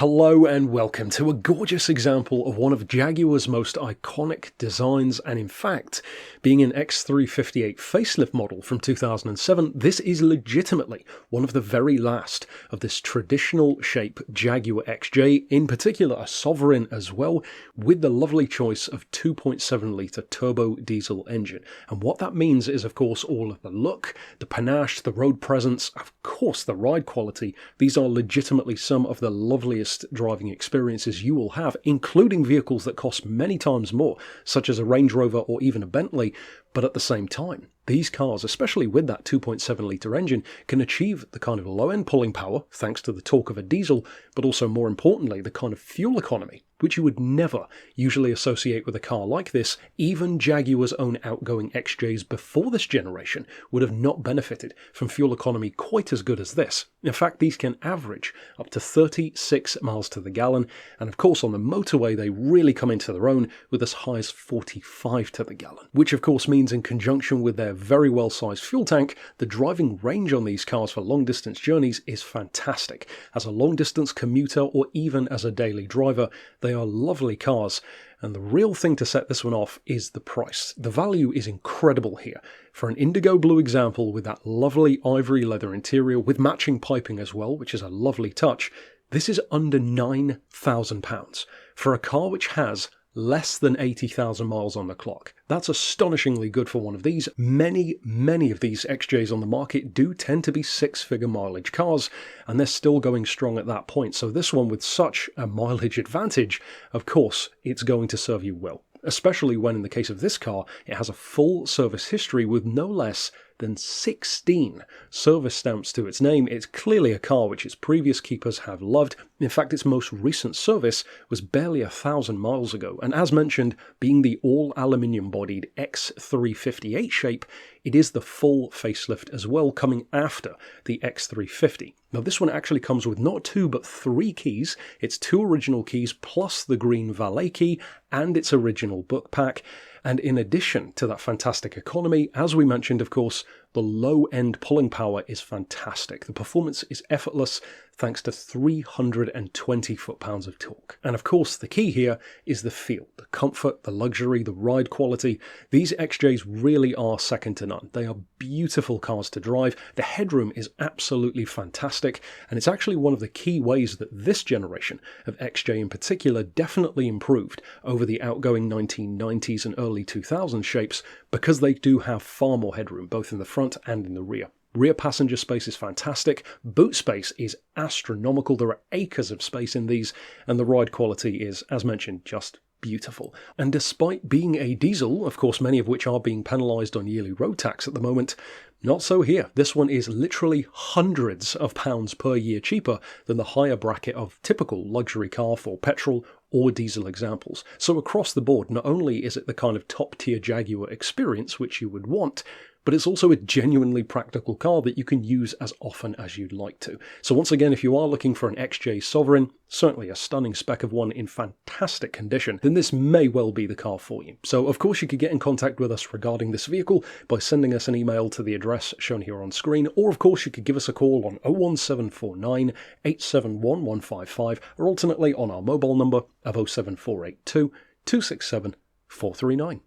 Hello and welcome to a gorgeous example of one of Jaguar's most iconic designs, and in fact, being an X358 facelift model from 2007, this is legitimately one of the very last of this traditional shape Jaguar XJ, in particular a Sovereign as well, with the lovely choice of 2.7 litre turbo diesel engine. And what that means is, of course, all of the look, the panache, the road presence, of course the ride quality. These are legitimately some of the loveliest driving experiences you will have, including vehicles that cost many times more, such as a Range Rover or even a Bentley. But at the same time, these cars, especially with that 2.7 litre engine, can achieve the kind of low-end pulling power thanks to the torque of a diesel, but also more importantly, the kind of fuel economy which you would never usually associate with a car like this. Even Jaguar's own outgoing XJs before this generation would have not benefited from fuel economy quite as good as this. In fact, these can average up to 36 miles to the gallon, and of course on the motorway they really come into their own with as high as 45 to the gallon, which of course means in conjunction with their very well sized fuel tank, the driving range on these cars for long distance journeys is fantastic. As a long distance commuter or even as a daily driver, they are lovely cars, and the real thing to set this one off is the price. The value is incredible here. For an indigo blue example with that lovely ivory leather interior with matching piping as well, which is a lovely touch, this is under £9,000 for a car which has less than 80,000 miles on the clock. That's astonishingly good for one of these. Many of these XJs on the market do tend to be six-figure mileage cars, and they're still going strong at that point. So this one with such a mileage advantage, of course, it's going to serve you well. Especially when, in the case of this car, it has a full service history with no less than 16 service stamps to its name. It's clearly a car which its previous keepers have loved. In fact, its most recent service was barely 1,000 miles ago, and as mentioned, being the all-aluminium bodied X358 shape, it is the full facelift as well, coming after the X350. Now this one actually comes with not two but three keys. It's two original keys plus the green valet key and its original book pack. And in addition to that fantastic economy, as we mentioned, of course, the low-end pulling power is fantastic. The performance is effortless thanks to 320 foot-pounds of torque. And of course, the key here is the feel, the comfort, the luxury, the ride quality. These XJs really are second to none. They are beautiful cars to drive. The headroom is absolutely fantastic, and it's actually one of the key ways that this generation of XJ in particular definitely improved over the outgoing 1990s and early 2000s shapes, because they do have far more headroom, both in the front and in the rear. Rear passenger space is fantastic, boot space is astronomical, there are acres of space in these, and the ride quality is, as mentioned, just beautiful. And despite being a diesel, of course many of which are being penalised on yearly road tax at the moment, not so here. This one is literally hundreds of pounds per year cheaper than the higher bracket of typical luxury car for petrol or diesel examples. So across the board, not only is it the kind of top tier Jaguar experience which you would want, but it's also a genuinely practical car that you can use as often as you'd like to. So once again, if you are looking for an XJ Sovereign, certainly a stunning spec of one in fantastic condition, then this may well be the car for you. So of course you could get in contact with us regarding this vehicle by sending us an email to the address shown here on screen, or of course you could give us a call on 01749 871 155, or alternately on our mobile number of 07482 267 439.